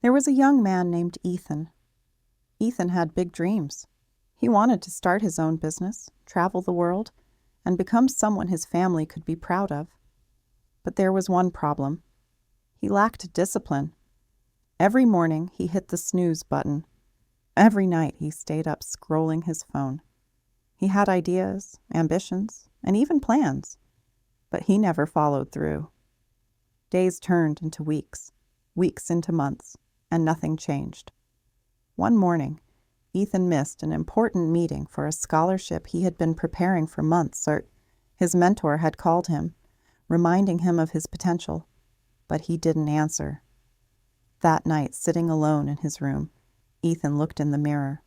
There was a young man named Ethan. Ethan had big dreams. He wanted to start his own business, travel the world, and become someone his family could be proud of. But there was one problem. He lacked discipline. Every morning he hit the snooze button. Every night he stayed up scrolling his phone. He had ideas, ambitions, and even plans, but he never followed through. Days turned into weeks, weeks into months, and nothing changed. One morning, Ethan missed an important meeting for a scholarship he had been preparing for months. His mentor had called him, reminding him of his potential, but he didn't answer. That night, sitting alone in his room, Ethan looked in the mirror.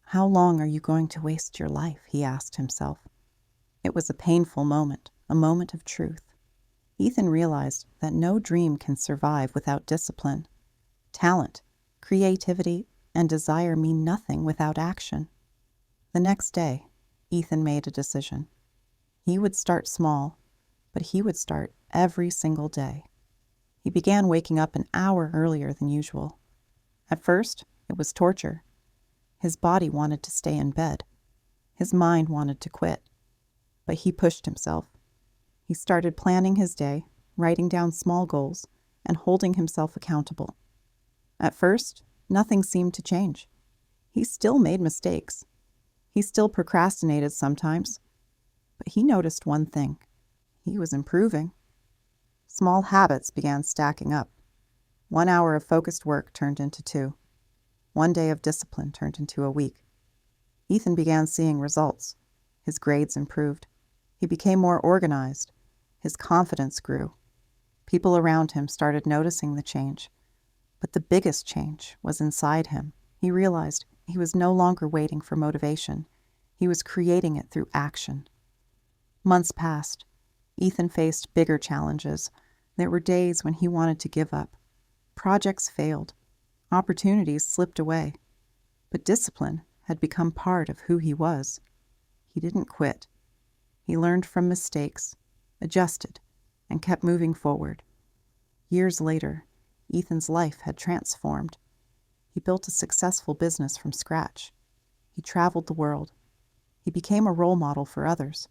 "How long are you going to waste your life?" he asked himself. It was a painful moment, a moment of truth. Ethan realized that no dream can survive without discipline. Talent, creativity, and desire mean nothing without action. The next day, Ethan made a decision. He would start small, but he would start every single day. He began waking up an hour earlier than usual. At first, it was torture. His body wanted to stay in bed. His mind wanted to quit. But he pushed himself. He started planning his day, writing down small goals, and holding himself accountable. At first, nothing seemed to change. He still made mistakes. He still procrastinated sometimes. But he noticed one thing. He was improving. Small habits began stacking up. 1 hour of focused work turned into 2. 1 day of discipline turned into a week. Ethan began seeing results. His grades improved. He became more organized. His confidence grew. People around him started noticing the change. But the biggest change was inside him. He realized he was no longer waiting for motivation. He was creating it through action. Months passed. Ethan faced bigger challenges. There were days when he wanted to give up. Projects failed. Opportunities slipped away. But discipline had become part of who he was. He didn't quit. He learned from mistakes, adjusted, and kept moving forward. Years later, Ethan's life had transformed. He built a successful business from scratch. He traveled the world. He became a role model for others.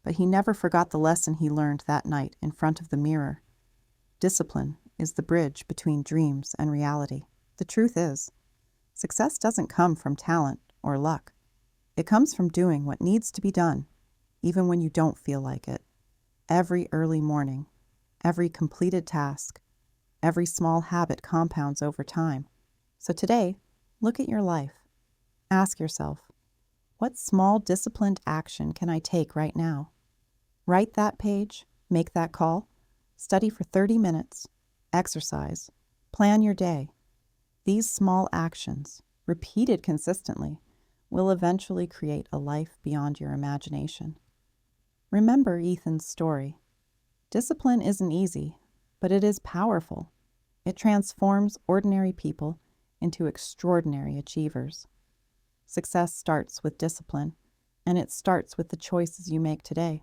But he never forgot the lesson he learned that night in front of the mirror. Discipline is the bridge between dreams and reality. The truth is, success doesn't come from talent or luck. It comes from doing what needs to be done, even when you don't feel like it. Every early morning, every completed task, every small habit compounds over time. So today, look at your life. Ask yourself, what small disciplined action can I take right now? Write that page, make that call, study for 30 minutes, exercise, plan your day. These small actions, repeated consistently, will eventually create a life beyond your imagination. Remember Ethan's story. Discipline isn't easy, but it is powerful. It transforms ordinary people into extraordinary achievers. Success starts with discipline, and it starts with the choices you make today.